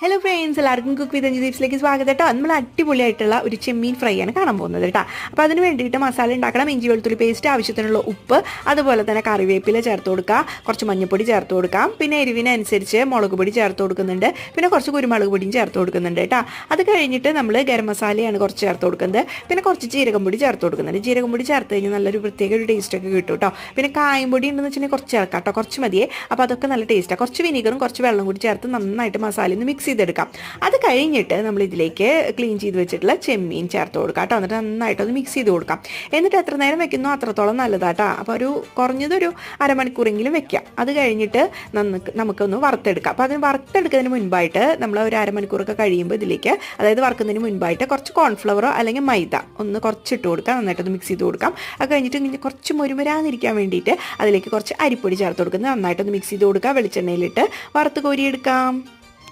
Hello friends, എല്ലാവർക്കും cook with Anju ദീപ്സിലേക്ക് സ്വാഗതം കേട്ടോ. നമ്മൾ അടിപൊളിയായിട്ടുള്ള ഒരു ചെമ്മീൻ ഫ്രൈ ആണ് കാണാൻ പോകുന്നത് കേട്ടോ. അപ്പോൾ അതിന് വേണ്ടിയിട്ട് മസാല ഉണ്ടാക്കണം. ഇഞ്ചി വെളുത്തുള്ളി പേസ്റ്റ്, ആവശ്യത്തിനുള്ള ഉപ്പ്, അതുപോലെ തന്നെ കറിവേപ്പില ചേർത്ത് കൊടുക്കുക, കുറച്ച് മഞ്ഞൾപ്പൊടി ചേർത്ത് കൊടുക്കാം, പിന്നെ എരിവിനനുസരിച്ച് മുളക് പൊടി ചേർത്ത് കൊടുക്കുന്നുണ്ട്, പിന്നെ കുറച്ച് കുരുമുളക് പൊടിയും ചേർത്ത് കൊടുക്കുന്നുണ്ട് കേട്ടോ. അത് കഴിഞ്ഞിട്ട് നമ്മൾ ഗരം മസാലയാണ് കുറച്ച് ചേർത്ത് കൊടുക്കുന്നത്, പിന്നെ കുറച്ച് ജീരകം പൊടി ചേർത്ത് കൊടുക്കുന്നുണ്ട്. ജീരകം പൊടി ചേർത്ത് കഴിഞ്ഞാൽ നല്ലൊരു പ്രത്യേക ഒരു ടേസ്റ്റൊക്കെ കിട്ടും കേട്ടോ. പിന്നെ കായം പൊടി ഉണ്ടെന്ന് വെച്ചിട്ടുണ്ടെങ്കിൽ കുറച്ച് ചേർക്കാം കേട്ടോ, കുറച്ച് മതിയേ. അപ്പോൾ അതൊക്കെ നല്ല ടേസ്റ്റാണ്. കുറച്ച് വിനീഗറും കുറച്ച് വെള്ളം കൂടി ചേർത്ത് നന്നായിട്ട് മസാല ഒന്ന് മിക്സ് ചെയ്തെടുക്കാം. അത് കഴിഞ്ഞിട്ട് നമ്മൾ ഇതിലേക്ക് ക്ലീൻ ചെയ്ത് വെച്ചിട്ടുള്ള ചെമ്മീൻ ചേർത്ത് കൊടുക്കാം കേട്ടോ. എന്നിട്ട് നന്നായിട്ടൊന്ന് മിക്സ് ചെയ്ത് കൊടുക്കാം. എന്നിട്ട് എത്ര നേരം വെക്കുന്നോ അത്രത്തോളം നല്ലതാട്ടോ. അപ്പോൾ കുറഞ്ഞതൊരു അരമണിക്കൂറെങ്കിലും വെക്കാം. അത് കഴിഞ്ഞിട്ട് നമുക്കൊന്ന് വറുത്തെടുക്കാം. അപ്പോൾ അതിന് വറുത്തെടുക്കുന്നതിന് മുൻപായിട്ട് നമ്മൾ ഒരു അരമണിക്കൂറൊക്കെ കഴിയുമ്പോൾ ഇതിലേക്ക്, അതായത് വറുക്കുന്നതിന് മുൻപായിട്ട് കുറച്ച് കോൺഫ്ലവറോ അല്ലെങ്കിൽ മൈദ ഒന്ന് കുറച്ചിട്ട് കൊടുക്കാം. നന്നായിട്ടൊന്ന് മിക്സ് ചെയ്ത് കൊടുക്കാം. അത് കഴിഞ്ഞിട്ട് കുറച്ച് മുരുമുരാന്നിരിക്കാൻ വേണ്ടിയിട്ട് അതിലേക്ക് കുറച്ച് അരിപ്പൊടി ചേർത്ത് കൊടുക്കുന്നത് നന്നായിട്ടൊന്ന് മിക്സ് ചെയ്ത് കൊടുക്കുക. വെളിച്ചെണ്ണയിലിട്ട് വറുത്ത് കോരിയെടുക്കാം.